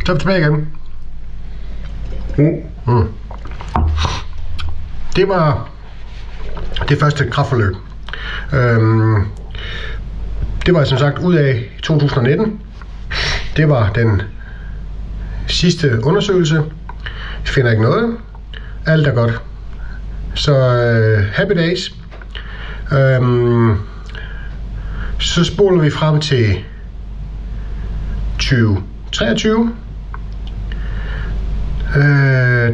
Så er vi tilbage igen. Det var det første kræftforløb. Det var som sagt ud af 2019. Det var den sidste undersøgelse. Jeg finder ikke noget. Alt er godt. Så happy days. Så spoler vi frem til 2023.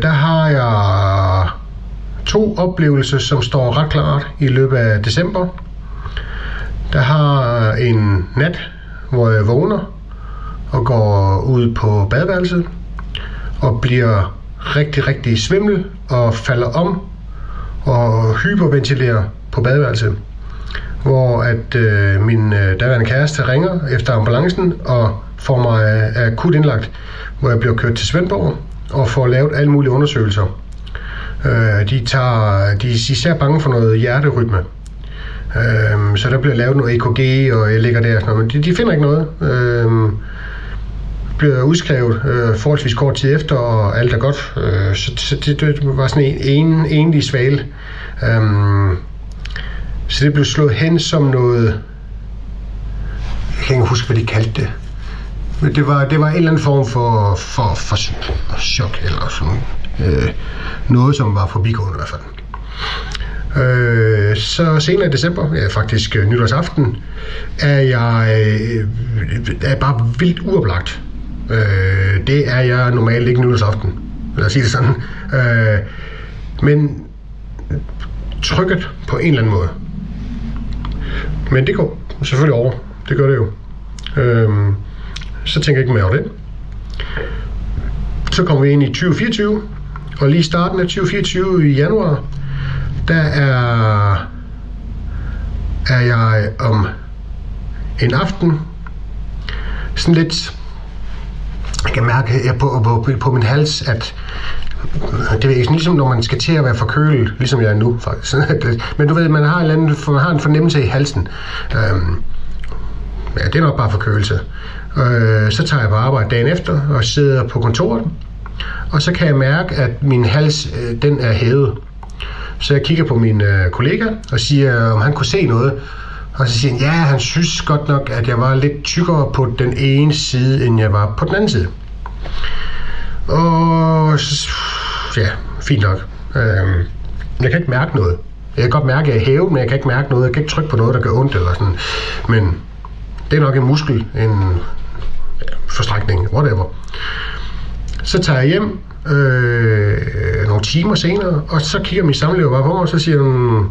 Der har jeg 2 oplevelser, som står ret klart i løbet af december. Der har en nat, hvor jeg vågner og går ud på badeværelset og bliver rigtig, rigtig svimmel og falder om og hyperventilerer på badeværelset. Hvor at min daværende kæreste ringer efter ambulancen og får mig akut indlagt, hvor jeg bliver kørt til Svendborg og får lavet alle mulige undersøgelser. De er især bange for noget hjerterytme. Så der bliver lavet noget EKG, og jeg ligger der og sådan noget, men de finder ikke noget. Bliver udskrevet forholdsvis kort tid efter, og alt er godt. Så det var sådan en enlig svale. Så det blev slået hen som noget... Jeg kan ikke huske, hvad de kaldte det. Men det var en eller anden form for chok, eller sådan noget, som var forbigående i hvert fald. Så senere i december, ja, faktisk nytårsaften, er jeg bare vildt uoplagt. Det er jeg normalt ikke nytårsaften, lad os sige det sådan. Men trykket på en eller anden måde. Men det går selvfølgelig over. Det gør det jo. Så tænker jeg ikke mere over det. Så kommer vi ind i 2024, og lige i starten af 2024 i januar, der er jeg om en aften sådan lidt, jeg kan mærke på min hals, at det er ikke ligesom når man skal til at være forkølet, ligesom jeg er nu faktisk. Men du ved, man har en fornemmelse i halsen. Ja, det er nok bare forkølelse. Så tager jeg på arbejde dagen efter og sidder på kontoret, og så kan jeg mærke, at min hals den er hævet. Så jeg kigger på min kollega og siger, om han kunne se noget. Og så siger han, ja, han synes godt nok, at jeg var lidt tykkere på den ene side, end jeg var på den anden side. Og ja, fint nok. Jeg kan ikke mærke noget. Jeg kan godt mærke, at jeg er hævet, men jeg kan ikke mærke noget. Jeg kan ikke trykke på noget, der gør ondt eller sådan. Men det er nok en muskel, en forstrækning, whatever. Så tager jeg hjem nogle timer senere, og så kigger min samlever bare på mig, og så siger hun,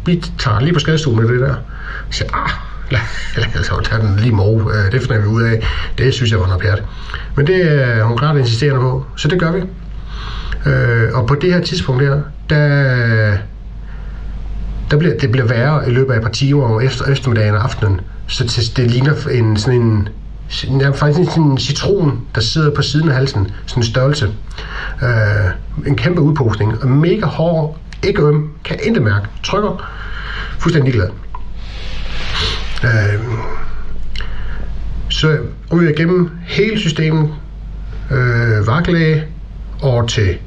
vi tager lige på skadestuen med det der. Så lad os tage den lige morgen. Det finder vi ud af. Det synes jeg var noget pjat. Men det er hun ret insisterende på, så det gør vi. Og på det her tidspunkt der bliver værre i løbet af et par timer om eftermiddagen og aftenen. Så det ligner faktisk en citron, der sidder på siden af halsen. Sådan en størrelse. En kæmpe udposning. Og mega hård, ikke øm, kan intet mærke. Trykker. Fuldstændig glad. Så ryger jeg igennem hele systemet. Vagtlæge over til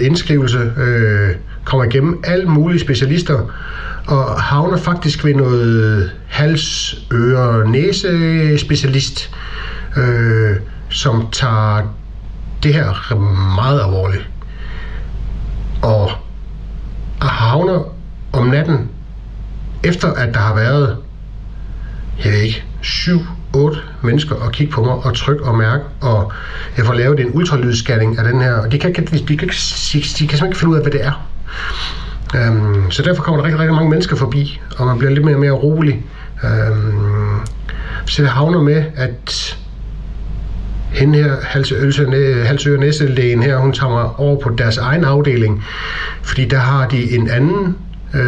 indskrivelse. Kommer igennem alle mulige specialister og havner faktisk ved noget hals, øre, næse specialist, som tager det her meget alvorligt. Og havner om natten, efter at der har været, jeg ved ikke, 7-8 mennesker og kigge på mig og trykke og mærke, og jeg får lavet en ultralydsscanning af den her, og de kan simpelthen ikke finde ud af, hvad det er. Så derfor kommer der rigtig, rigtig mange mennesker forbi, og man bliver lidt mere og mere rolig. Så det havner med, at hende her, halsøre næselægen her, hun tager mig over på deres egen afdeling, fordi der har de en anden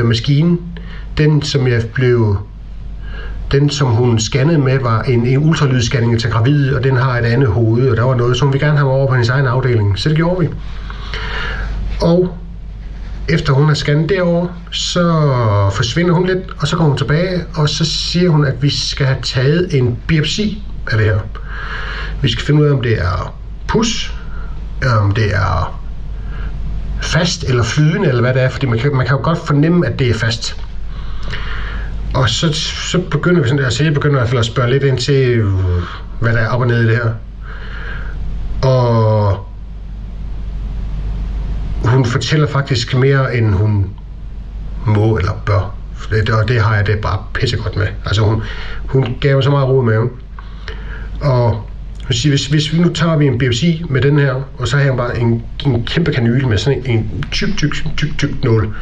maskine. Den, som hun scannede med, var en ultralydsscanning til gravide, og den har et andet hoved, og der var noget, som vi gerne have over på hendes egen afdeling. Så det gjorde vi. Og efter hun har scannet derovre, så forsvinder hun lidt, og så kommer hun tilbage, og så siger hun, at vi skal have taget en biopsi af det her. Vi skal finde ud af, om det er pus, om det er fast eller flydende, eller hvad det er, fordi man kan jo godt fornemme, at det er fast. Og så begynder vi sådan der, så jeg begynder i hvert fald at spørge lidt ind til, hvad der er op og ned i det her. Og hun fortæller faktisk mere, end hun må eller bør. Og det har jeg det bare pissegodt med. Altså hun gav mig så meget ro i maven. Og hun siger, hvis vi nu tager vi en biopsi med den her, og så har jeg bare en kæmpe kanyle med sådan en tyk nål.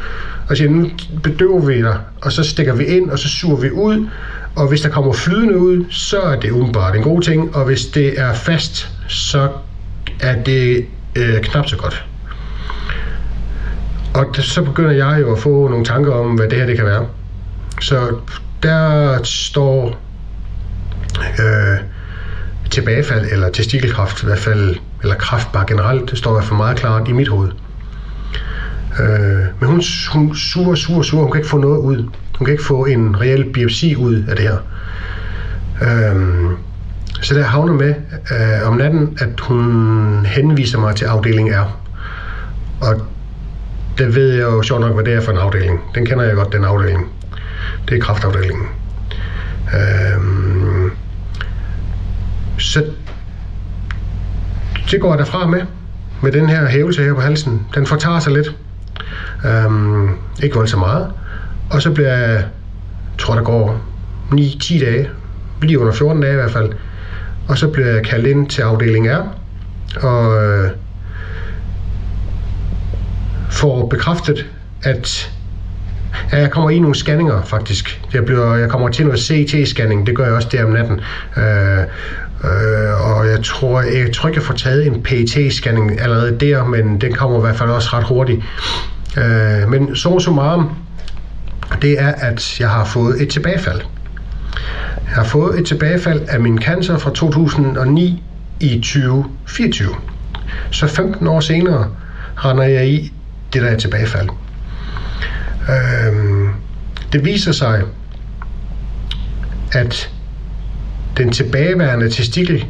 Og siger, nu bedøver vi dig, og så stikker vi ind, og så suger vi ud. Og hvis der kommer flydende ud, så er det umiddelbart en god ting. Og hvis det er fast, så er det knap så godt. Og så begynder jeg jo at få nogle tanker om, hvad det her det kan være. Så der står tilbagefald eller testikelkræft i hvert fald, eller kræft bare generelt, det står i hvert fald meget klart i mit hoved. Men hun suger, hun kan ikke få noget ud. Hun kan ikke få en reel biopsi ud af det her. Så der havner med om natten, at hun henviser mig til afdeling R. Og der ved jeg jo sjovt nok, hvad det er for en afdeling. Den kender jeg godt, den afdeling. Det er kræftafdelingen. Så det går jeg derfra med den her hævelse her på halsen. Den fortager sig lidt. Ikke voldsomt meget. Og så bliver jeg, tror der går 9-10 dage, lige under 14 dage i hvert fald. Og så bliver jeg kaldt ind til afdeling R. Og får bekræftet, at jeg kommer i nogle scanninger faktisk. Jeg kommer til noget CT-scanning, det gør jeg også der om natten. Og jeg tror ikke, jeg får taget en PET-scanning allerede der, men den kommer i hvert fald også ret hurtigt. Men summa summarum, det er, at jeg har fået et tilbagefald. Jeg har fået et tilbagefald af min cancer fra 2009 i 2024. Så 15 år senere render jeg i det der tilbagefald. Det viser sig, at den tilbageværende testikel,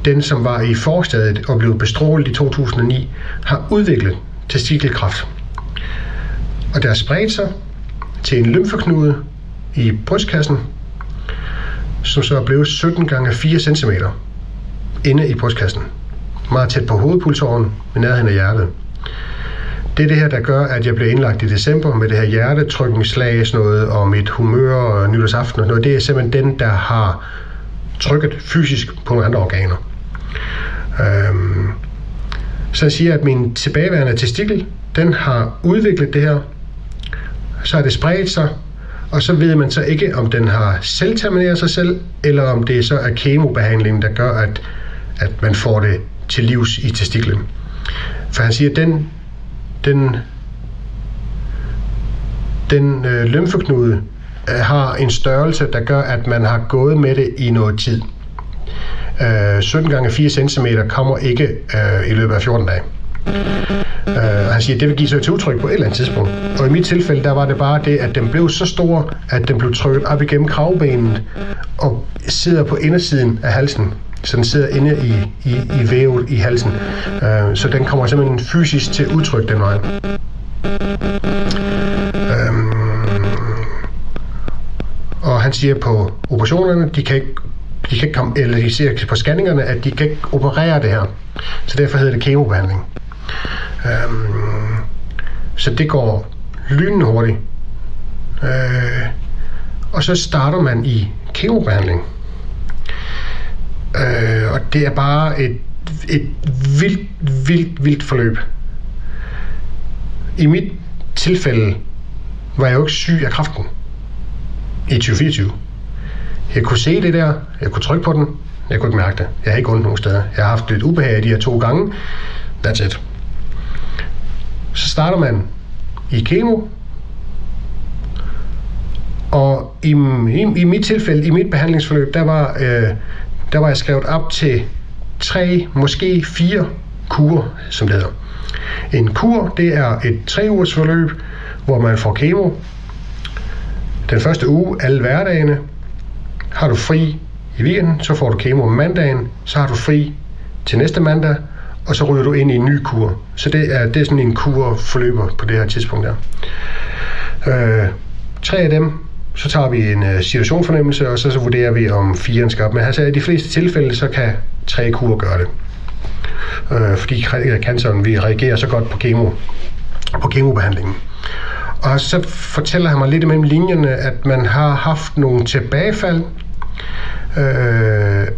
den som var i forstadiet og blev bestrålet i 2009, har udviklet testikelkræft. Og der har spredt sig til en lymfeknude i brystkassen, som så er blevet 17 gange 4 cm inde i brystkassen. Meget tæt på hovedpulsåren, ved nærheden af hjertet. Det er det her, der gør, at jeg blev indlagt i december med det her hjertetrykningsslag, sådan noget, og mit humør og nytårsaften og noget. Det er simpelthen den, der har trykket fysisk på nogle andre organer. Så jeg siger, at min tilbageværende testikel, den har udviklet det her. Så har det spredt sig, og så ved man så ikke, om den har selvtermineret sig selv, eller om det så er kemobehandlingen, der gør, at man får det til livs i testiklen. For han siger, at den lymfeknude har en størrelse, der gør, at man har gået med det i noget tid. 17 gange 4 cm kommer ikke i løbet af 14 dage. Og han siger, at det vil give sig et udtryk på et eller andet tidspunkt. Og i mit tilfælde, der var det bare det, at den blev så stor, at den blev trykket op igennem kravbenet og sidder på indersiden af halsen. Så den sidder inde i vævet i halsen. Så den kommer simpelthen fysisk til udtryk den vej. Og han siger på operationerne, de kan ikke komme, eller de siger på scanningerne, at de kan ikke operere det her. Så derfor hedder det kemobehandling. Så det går lynende hurtigt. Og så starter man i kemobehandling. Og det er bare et vildt forløb. I mit tilfælde var jeg jo ikke syg af kræften i 2024. Jeg kunne se det der, jeg kunne trykke på den, jeg kunne ikke mærke det. Jeg har ikke ondt nogen steder. Jeg har haft lidt ubehag i de her 2 gange. That's it. Så starter man i kemo, og i mit tilfælde, i mit behandlingsforløb, der var jeg skrevet op til 3, måske 4 kurer, som det hedder. En kur, det er et 3-ugers forløb, hvor man får kemo. Den første uge, alle hverdagene, har du fri i weekenden, så får du kemo om mandagen, så har du fri til næste mandag, og så ryger du ind i en ny kur. Så det er sådan en kurforløber på det her tidspunkt der. 3 af dem, så tager vi en situationsfornemmelse, og så vurderer vi, om 4'eren skal op. Men altså i de fleste tilfælde, så kan 3 kurer gøre det. Fordi canceren, vi reagerer så godt på kemobehandlingen. Og så fortæller han mig lidt imellem linjerne, at man har haft nogle tilbagefald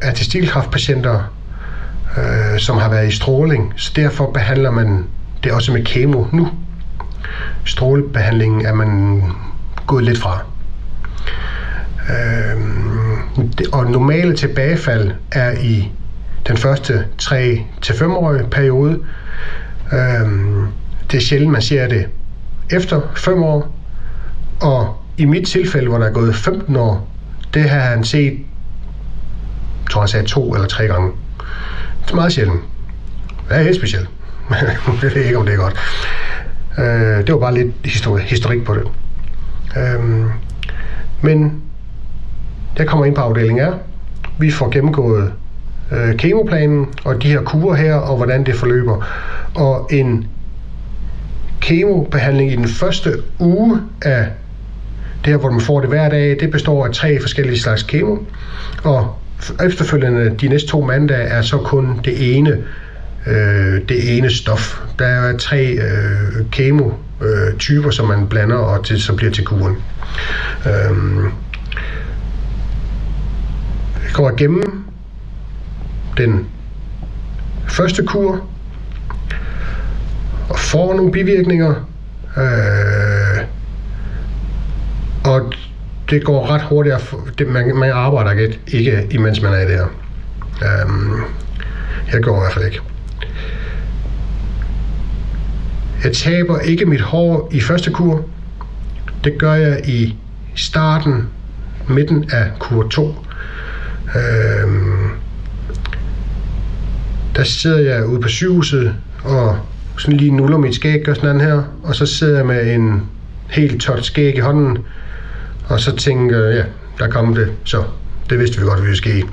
af testikelkræftpatienter, som har været i stråling. Så derfor behandler man det også med kemo nu. Strålebehandlingen er man gået lidt fra. Og normale tilbagefald er i den første 3-5-årige periode. Det er sjældent, man ser det efter 5 år. Og i mit tilfælde, hvor der er gået 15 år, det har han set, tror han sagde 2 eller 3 gange. Det er meget sjældent. Det er helt specielt. Jeg ved ikke, om det er godt. Det var bare lidt historik på det. Men jeg kommer ind på afdeling R. Vi får gennemgået kemoplanen og de her kurer her, og hvordan det forløber. Og en kemobehandling i den første uge af det her, hvor man får det hver dag, det består af 3 forskellige slags kemo. Og efterfølgende, de næste 2 mandage, er så kun det ene stof. Der er 3 kemotyper, som man blander, og så bliver til kuren. Jeg går igennem den første kur og får nogle bivirkninger, og det går ret hurtigt. Man arbejder ikke imens man er i det her. Jeg går i hvert fald ikke. Jeg taber ikke mit hår i første kur. Det gør jeg i midten af kur 2. Der sidder jeg ude på sygehuset og sådan lige nuller mit skæg og sådan her, og så sidder jeg med en helt tørt skæg i hånden, og så tænker jeg, ja, der kom det, så det vidste vi godt, hvad vi ville ske.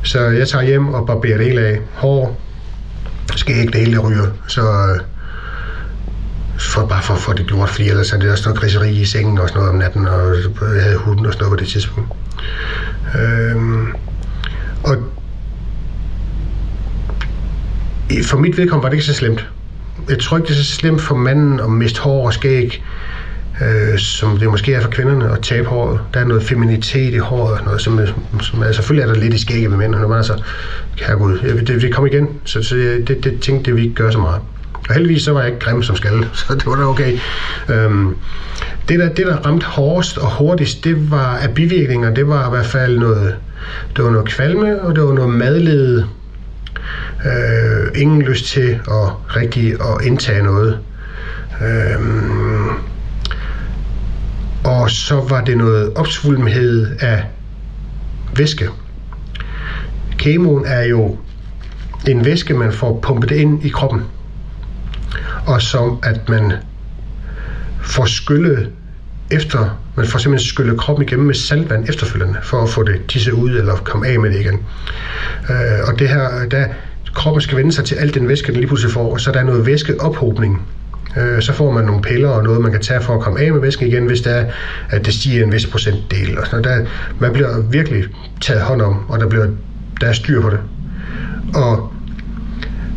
Så jeg tager hjem og barberer det hele af. Hår, skæg, det hele ryger, så bare for at få det gjort, fordi ellers er det også noget griseri i sengen og sådan noget om natten, og jeg havde hunden og sådan noget på det tidspunkt. Og for mit vedkommende var det ikke så slemt. Jeg tror ikke, det er så slemt for manden at miste hår og skæg, som det måske er for kvinderne at tabe håret. Der er noget feminitet i håret, noget, som selvfølgelig er der lidt i skægget med mænd, og nu var så, herregud, det kom igen, så det tænkte vi ikke gør så meget. Og heldigvis så var jeg ikke grim som skal, så det var da okay. Det der ramte hårdest og hurtigst, det var af bivirkninger, det var i hvert fald noget kvalme, og det var noget madlede. Ingen lyst til at indtage noget. Og så var det noget opsvulmhed af væske. Kemoen er jo en væske, man får pumpet ind i kroppen. Og som at man får skyllet efter, man får simpelthen skyllet kroppen igennem med saltvand efterfølgende, for at få det tisset ud eller komme af med det igen. Og det her, der kroppen skal vende sig til alt den væske, den lige pludselig får, så der er noget væskeophobning. Så får man nogle piller og noget, man kan tage for at komme af med væsken igen, hvis det er, at det stiger en vis procentdel. Og man bliver virkelig taget hånd om, og der er styr på det. Og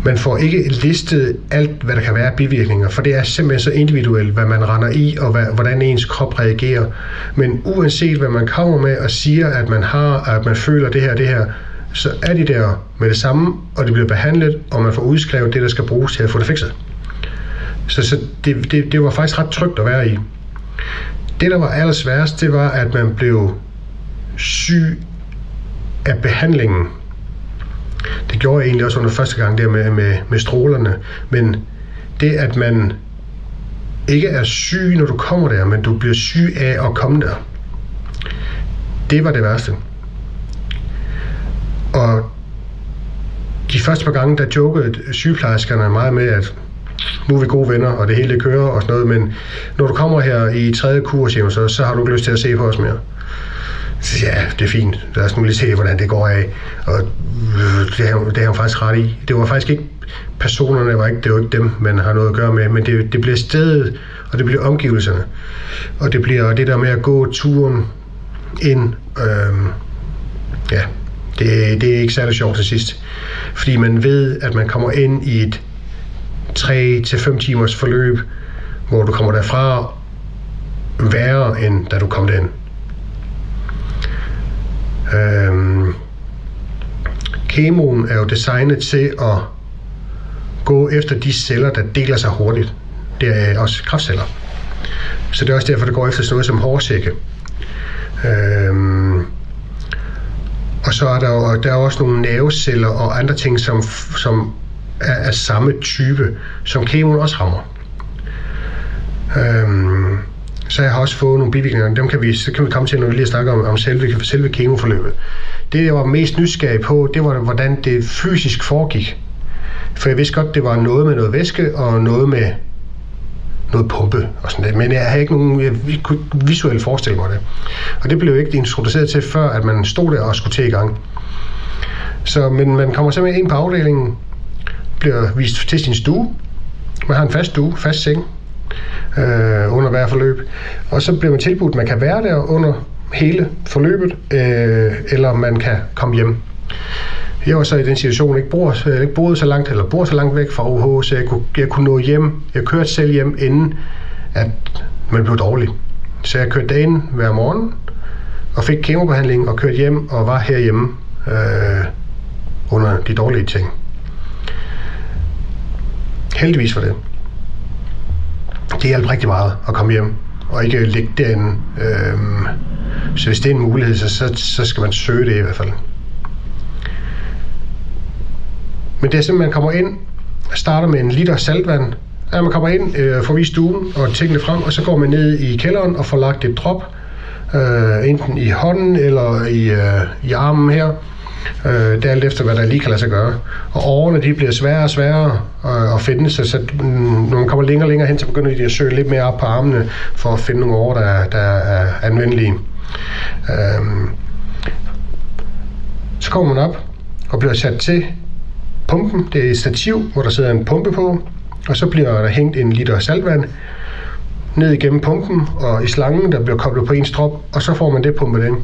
man får ikke listet alt, hvad der kan være af bivirkninger, for det er simpelthen så individuelt, hvad man render i, og hvordan ens krop reagerer. Men uanset hvad man kommer med og siger, at man har, at man føler det her, så er de der med det samme, og det bliver behandlet, og man får udskrevet det, der skal bruges til at få det fikset. Så det var faktisk ret trygt at være i. Det, der var allersværest, det var, at man blev syg af behandlingen. Det gjorde jeg egentlig også under første gang der med strålerne. Men det, at man ikke er syg, når du kommer der, men du bliver syg af at komme der, det var det værste. Og de første par gange, der jokede sygeplejerskerne meget med, at nu er vi gode venner, og det hele det kører og sådan noget, men når du kommer her i 3. kur, så har du ikke lyst til at se på os mere. Så ja, det er fint. Lad os nu lige se, hvordan det går af. Og det har han faktisk ret i. Det var faktisk ikke personerne, det var ikke dem, man har noget at gøre med, men det bliver stedet, og det bliver omgivelserne. Og det bliver det der med at gå turen ind. Ja, det er ikke særlig sjovt til sidst. Fordi man ved, at man kommer ind i et 3-5 timers forløb, hvor du kommer derfra værre, end da du kom derind. Kemoen er jo designet til at gå efter de celler, der deler sig hurtigt. Det er også kræftceller. Så det er også derfor, det går efter sådan noget som hårsække. Og så er der er også nogle nerveceller og andre ting, som er af samme type, som kemoen også rammer. Så jeg har også fået nogle bivirkninger. Så kan vi komme til, når vi lige snakker om selve kemoforløbet. Det, jeg var mest nysgerrig på, det var, hvordan det fysisk foregik. For jeg vidste godt, det var noget med noget væske og noget med noget pumpe og sådan det. Men jeg havde ikke nogen visuelt forestille mig det. Og det blev ikke introduceret til, før at man stod der og skulle til i gang. Men man kommer simpelthen ind på afdelingen, bliver vist til sin stue. Man har en fast stue, fast seng under hver forløb. Og så bliver man tilbudt, at man kan være der under hele forløbet, eller man kan komme hjem. Jeg var så i den situation, ikke boede så langt, eller bor så langt væk fra OH, så jeg kunne nå hjem. Jeg kørte selv hjem, inden at man blev dårlig. Så jeg kørte derind hver morgen, og fik kemobehandling, og kørte hjem, og var herhjemme under de dårlige ting. Heldigvis for det. Det hjalp rigtig meget at komme hjem, og ikke ligge derinde. Så hvis det er en mulighed, så skal man søge det i hvert fald. Men det er simpelthen, man kommer ind, starter med en liter saltvand. Ja, man kommer ind, får vist stuen og tingene frem, og så går man ned i kælderen og får lagt et drop, enten i hånden eller i armen her. Det er alt efter, hvad der lige kan lade sig gøre. Og årene, de bliver sværere og sværere at finde, så når man kommer længere og længere hen, så begynder de at søge lidt mere op på armene, for at finde nogle år, der er anvendelige. Så kommer man op og bliver sat til pumpen. Det er et stativ, hvor der sidder en pumpe på, og så bliver der hængt en liter saltvand ned igennem pumpen og i slangen, der bliver koblet på en strop, og så får man det pumpet ind.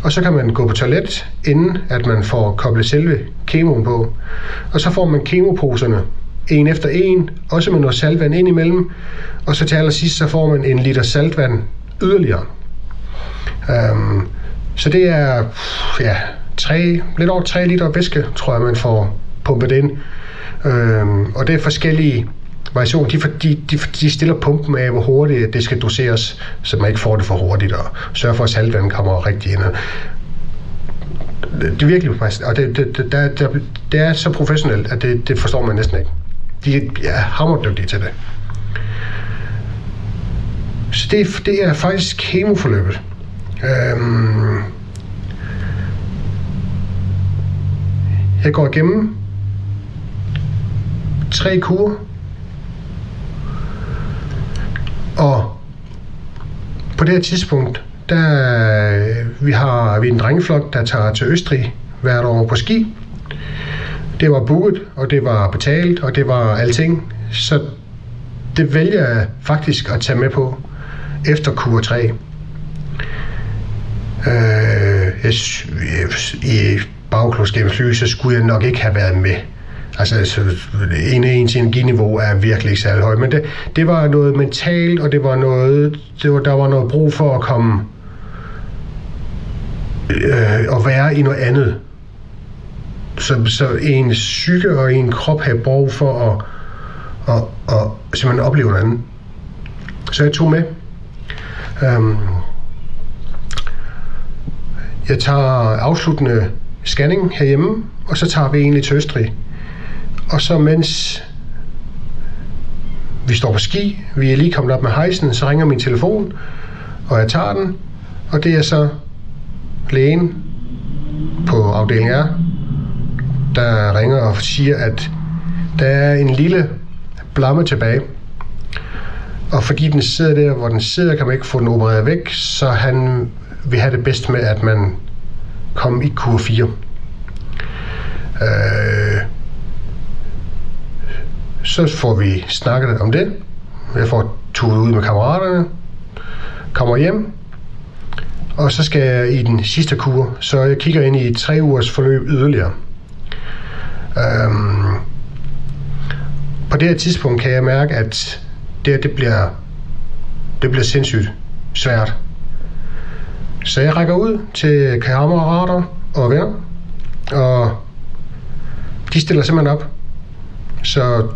Og så kan man gå på toilet, inden at man får koblet selve kemoen på. Og så får man kemoposerne en efter en, også med noget saltvand ind imellem, og så til allersidst, så får man en liter saltvand yderligere. Så det er lidt over 3 liter væske, tror jeg, man får pumpet ind. Og det er forskellige variationer. De stiller pumpen af, hvor hurtigt det skal doseres, så man ikke får det for hurtigt, og sørger for, at saltvandet kommer rigtig ind. Det er virkelig, og det er så professionelt, at det forstår man næsten ikke. De er hammerdygtige til det. Så det er faktisk kemoforløbet. Jeg går igennem 3 kurer, og på det her tidspunkt, vi er en drengeflok, der tager til Østrig hvert år på ski. Det var booket, og det var betalt, og det var alting. Så det vælger jeg faktisk at tage med på efter kur 3. I bagklodskabens lys, så skulle jeg nok ikke have været med. Altså, ens energiniveau er virkelig ikke særlig højt, men det var noget mentalt, og der var noget brug for at komme og være i noget andet. Så en psyke og en krop havde brug for at simpelthen opleve noget andet. Så jeg tog med. Jeg tager afsluttende scanning herhjemme, og så tager vi egentlig til Østrig. Og så mens vi står på ski, vi er lige kommet op med hejsen, så ringer min telefon, og jeg tager den, og det er så lægen på afdeling R, der ringer og siger, at der er en lille blamme tilbage. Og fordi den sidder der, hvor den sidder, kan man ikke få den opereret væk, så han vil have det bedst med, at man kom i kur 4. Så får vi snakket om det. Jeg får turet ud med kammeraterne, kommer hjem, og så skal jeg i den sidste kur, så jeg kigger ind i et 3 ugers forløb yderligere. På det her tidspunkt kan jeg mærke, at det bliver sindssygt svært. Så jeg rækker ud til kammerater og venner, og de stiller simpelthen op. Så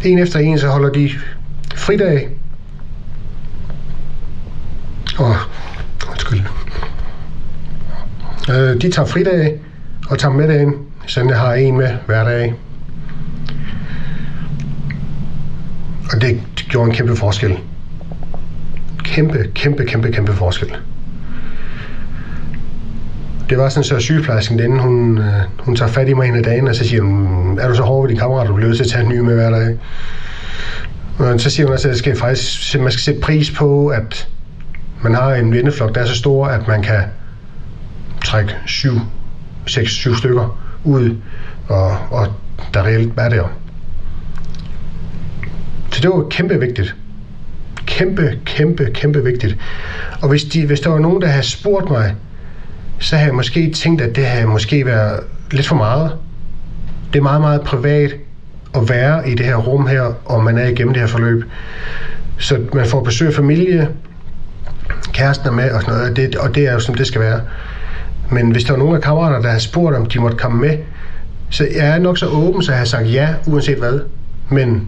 en efter en, så holder de fridag. De tager fridag og tager med ind, så jeg har en med hver dag. Og det gjorde en kæmpe forskel. Kæmpe forskel. Det var sådan, så sygeplejersken inden hun tager fat i mig en af dagen, og så siger hun, er du så hård ved din kammerat, du bliver nødt til at tage en ny med hver dag. Og så siger hun også, at man skal sætte pris på, at man har en venneflok, der er så stor, at man kan trække 6-7 stykker ud, og der reelt er der. Så det var kæmpe vigtigt. Kæmpe vigtigt. Og hvis der var nogen, der havde spurgt mig, så havde jeg måske tænkt, at det havde måske været lidt for meget. Det er meget privat at være i det her rum her, og man er igennem det her forløb. Så man får besøg af familie, kæresten er med og sådan noget, og det er jo som det skal være. Men hvis der var nogen af kammeraterne, der havde spurgt, om de måtte komme med, så jeg er nok så åben, så jeg har sagt ja, uanset hvad. Men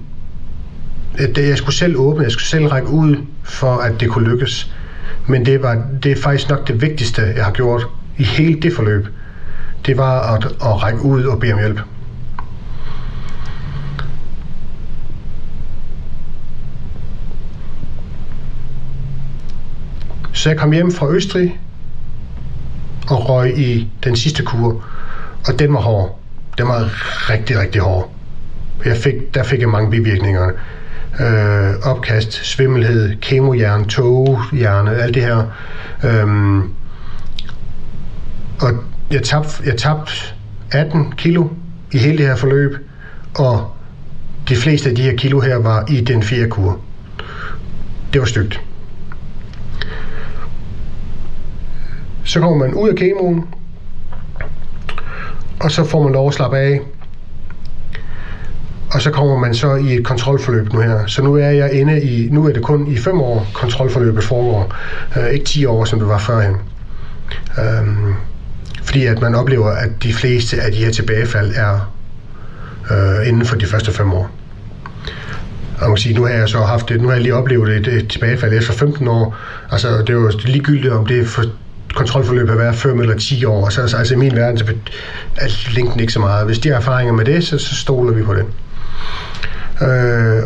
jeg skulle selv åbne, jeg skulle selv række ud, for at det kunne lykkes. Men det er faktisk nok det vigtigste, jeg har gjort i hele det forløb. Det var at række ud og bede om hjælp. Så jeg kom hjem fra Østrig og røg i den sidste kur, og den var hård. Den var rigtig hård. Der fik jeg mange bivirkninger. Opkast, svimmelhed, kemohjerne, tågehjerne, alt det her. Og jeg tabte 18 kilo i hele det her forløb, og de fleste af de her kilo her var i den 4. kur. Det var stygt. Så kommer man ud af kemoen, og så får man lov at slappe af. Og så kommer man så i et kontrolforløb nu her. Så nu er det kun i 5 år kontrolforløbet foregår. Ikke 10 år, som det var førhen. Fordi at man oplever, at de fleste af de her tilbagefald er inden for de første 5 år. Og man kan sige, nu har jeg lige oplevet et tilbagefald efter 15 år. Altså, det er jo ligegyldigt, om det er for kontrolforløb har været 5 eller 10 år. Og så altså i min verden, så er linken ikke så meget. Hvis de har erfaringer med det, så stoler vi på det.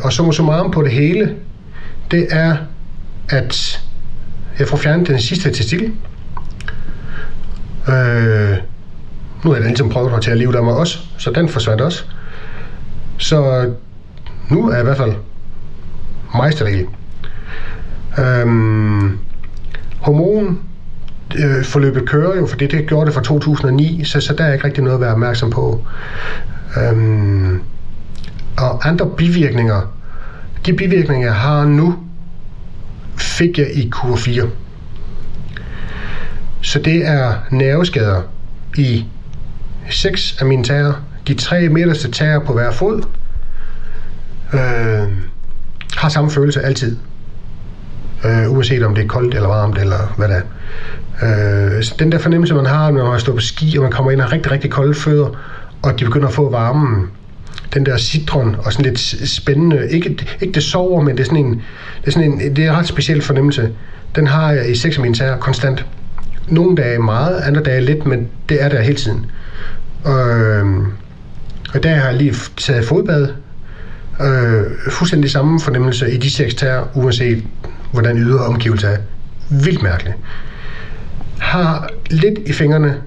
Og så meget på det hele, det er, at jeg får fjernet den sidste testikel. Nu har jeg ligesom prøvet at tage livet af mig også, så den forsvandt også. Så nu er jeg i hvert fald mejsterlig. Hormonforløbet kører jo, for det gjorde det fra 2009, så der er ikke rigtig noget at være opmærksom på. Og andre bivirkninger, de bivirkninger jeg har nu, fik jeg i kur 4. Så det er nerveskader i 6 af mine tæer. De 3 midterste tæer på hver fod har samme følelse altid. Uanset om det er koldt eller varmt eller hvad det er. Den der fornemmelse man har, når man står på ski, og man kommer ind og har rigtig kolde fødder, og de begynder at få varmen. Den der citron og sådan lidt spændende, ikke det sover, men det er en ret speciel fornemmelse. Den har jeg i 6 af mine tæer konstant. Nogle dage meget, andre dage lidt, men det er der hele tiden. Og der har jeg lige taget fodbad. Fuldstændig samme fornemmelse i de 6 tæer, uanset hvordan ydre omgivelser er. Vildt mærkeligt. Har lidt i fingrene,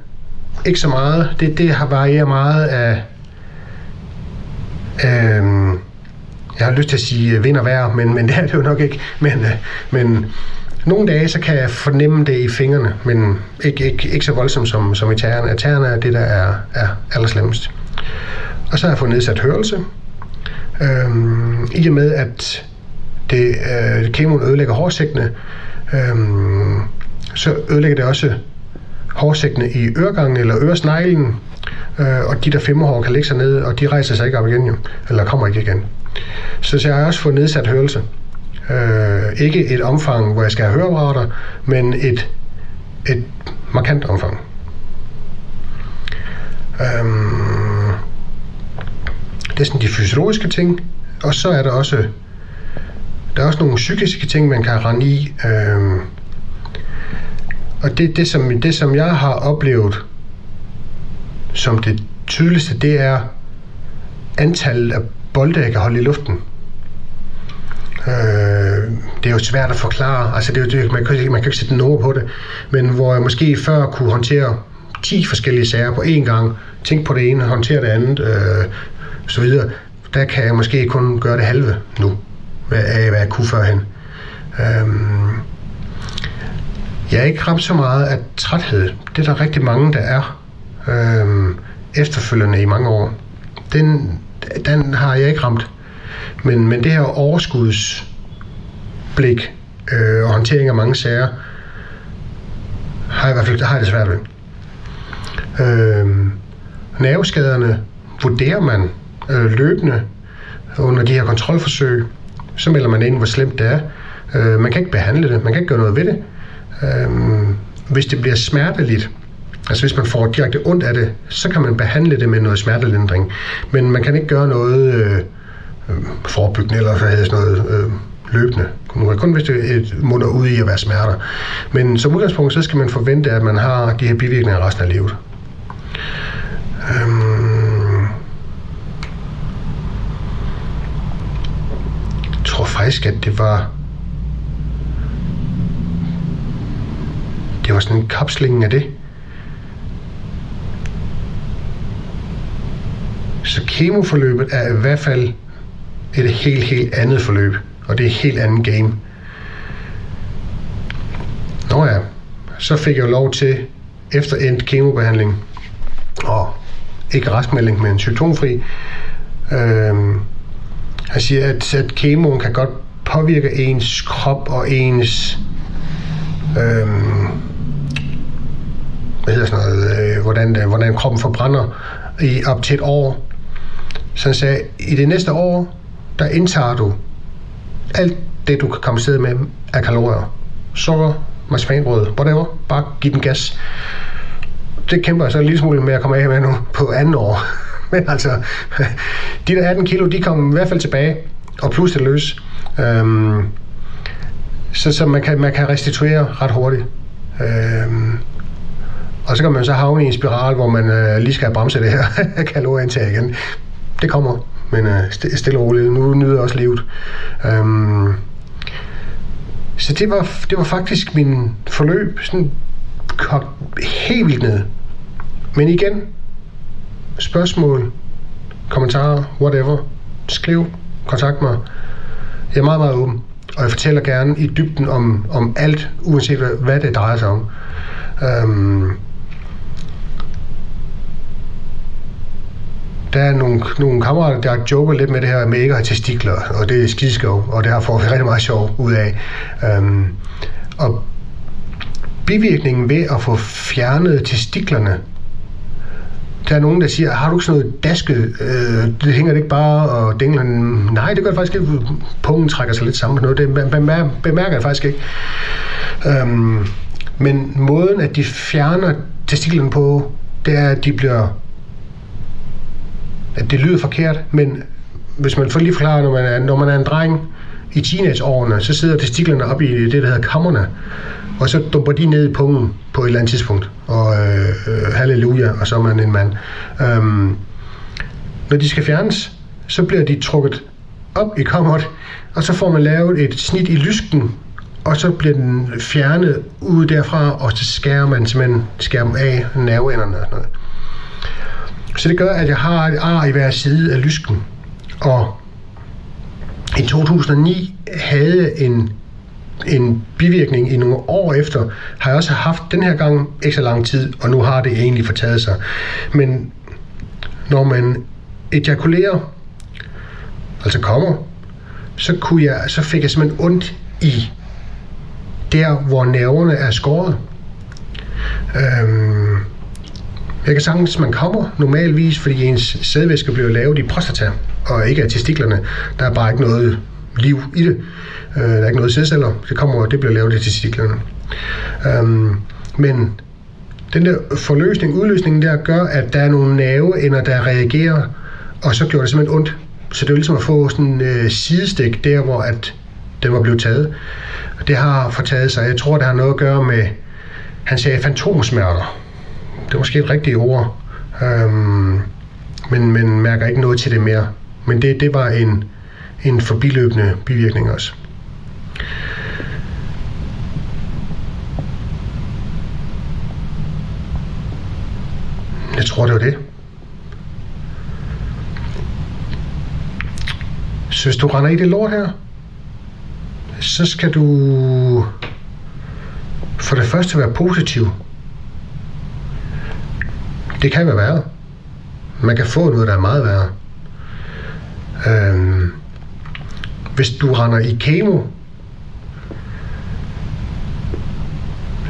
ikke så meget. Det har varieret meget af jeg har lyst til at sige vind og vejr, men det er det jo nok ikke. Men nogle dage, så kan jeg fornemme det i fingrene, men ikke så voldsomt som i tæerne. Tæerne er det, der er allerslemmest. Og så har jeg fået nedsat hørelse. I og med, at kemoen ødelægger hårsækkene, så ødelægger det også hårsækkene i øregangen eller øresneglen, og de der femmerhår kan lægge sig ned, og de rejser sig ikke op igen, jo, eller kommer ikke igen. Så jeg har også fået nedsat hørelse. Ikke et omfang, hvor jeg skal have høreapparater, men et markant omfang. Det er sådan de fysiologiske ting, og så er der også nogle psykiske ting, man kan rende i. Og det som jeg har oplevet som det tydeligste, det er antallet af bolde, jeg kan holde i luften. Det er jo svært at forklare, altså man kan ikke sætte noget på det, men hvor jeg måske før kunne håndtere 10 forskellige sager på én gang, tænke på det ene, håndtere det andet, så videre, der kan jeg måske kun gøre det halve nu, af hvad jeg kunne førhen. Jeg er ikke ramt så meget af træthed. Det er der rigtig mange, der er efterfølgende i mange år. Den har jeg ikke ramt. Men det her overskudsblik og håndtering af mange sager, har jeg i hvert fald det svært ved. Nerveskaderne vurderer man løbende under de her kontrolforsøg. Så melder man ind, hvor slemt det er. Man kan ikke behandle det, man kan ikke gøre noget ved det. Hvis det bliver smerteligt, altså hvis man får direkte ondt af det, så kan man behandle det med noget smertelindring. Men man kan ikke gøre noget forebyggende eller sådan noget løbende. Kun hvis det munder ud i at være smerter. Men som udgangspunkt, så skal man forvente, at man har de her bivirkninger resten af livet. Jeg tror faktisk, at det var sådan en kapsling af det. Så kemoforløbet er i hvert fald et helt andet forløb, og det er et helt andet game. Nå ja, så fik jeg lov til, efter endt kemobehandling, og ikke raskmelding, men symptomfri, han siger, at kemoen kan godt påvirke ens krop og ens hvordan kroppen forbrænder i op til et år. Så han sagde, i det næste år, der indtager du alt det, du kan komme afsted med af kalorier. Sukker, marcipanbrød, whatever. Bare giv den gas. Det kæmper jeg så en lille smule med at komme af med nu på andet år. Men altså, de der 18 kilo, de kom i hvert fald tilbage, og plus det løs. Så man kan restituere ret hurtigt. Og så kan man så havne i en spiral, hvor man lige skal bremse det her kalorieindtag igen. Det kommer, men stille og roligt. Nu nyder jeg også livet. Så det var faktisk min forløb. Sådan kogt helt vildt ned. Men igen, spørgsmål, kommentarer, whatever. Skriv, kontakt mig. Jeg er meget, meget åben. Og jeg fortæller gerne i dybden om alt, uanset hvad det drejer sig om. Der er nogle kammerater, der joker lidt med det her med ikke at have testikler, og det er skideskov, og det har fået rigtig meget sjov ud af. Og bivirkningen ved at få fjernet testiklerne, der er nogen, der siger, har du ikke sådan noget daske, det hænger det ikke bare og dingler? Nej, det gør det faktisk ikke. Pungen trækker sig lidt sammen med noget, det bemærker jeg faktisk ikke. Men måden, at de fjerner testiklerne på, det er, at at det lyder forkert, men hvis man får lige forklaret, når man er en dreng i teenageårene, så sidder testiklerne op i det, der hedder kammerne, og så dumper de ned i pungen på et eller andet tidspunkt, og halleluja, og så er man en mand. Når de skal fjernes, så bliver de trukket op i kammeret, og så får man lavet et snit i lysken, og så bliver den fjernet ud derfra, og så skærer man simpelthen af nerveenderne og sådan noget. Så det gør, at jeg har et ar i hver side af lysken, og i 2009 havde en bivirkning i nogle år efter, har jeg også haft den her gang ikke så lang tid, og nu har det egentlig fortaget sig. Men når man ejakulerer, altså kommer, så fik jeg simpelthen ondt i der, hvor nerverne er skåret. Jeg kan sagtens, man kommer normalvis, fordi ens sædvæske bliver lavet i prostata, og ikke af testiklerne. Der er bare ikke noget liv i det. Der er ikke noget sædceller. Det bliver lavet i testiklerne. Men den der udløsningen der gør, at der er nogle nerveender, der reagerer, og så gjorde det simpelthen ondt. Så det er ligesom at få sådan en sidestik der, hvor at den var blevet taget. Det har fortaget sig. Jeg tror, det har noget at gøre med, han sagde fantomsmerter. Det er måske et rigtigt ord, men mærker ikke noget til det mere. Men det var en forbiløbende bivirkning også. Jeg tror, det var det. Så hvis du render i det lort her, så skal du for det første være positiv. Det kan være værre. Man kan få noget, der er meget værre. Hvis du render i kemo,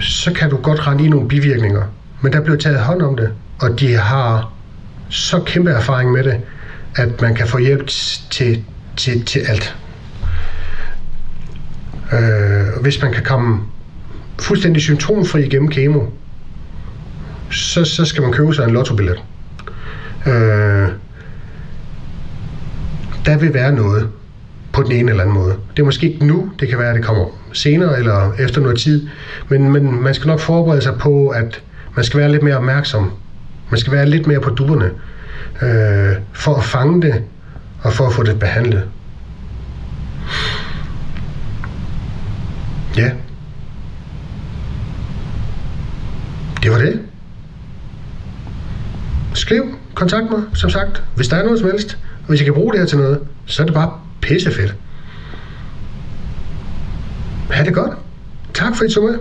så kan du godt rende i nogle bivirkninger. Men der bliver taget hånd om det, og de har så kæmpe erfaring med det, at man kan få hjælp til alt. Hvis man kan komme fuldstændig symptomfri igennem kemo, så skal man købe sig en lottobillet. Der vil være noget på den ene eller anden måde. Det er måske ikke nu, det kan være, at det kommer senere eller efter noget tid, men man skal nok forberede sig på, at man skal være lidt mere opmærksom. Man skal være lidt mere på dupperne for at fange det og for at få det behandlet. Ja. Det var det. Skriv, kontakt mig, som sagt, hvis der er noget som helst. Og hvis I kan bruge det her til noget, så er det bare pissefedt. Ha' det godt. Tak for at I tog med.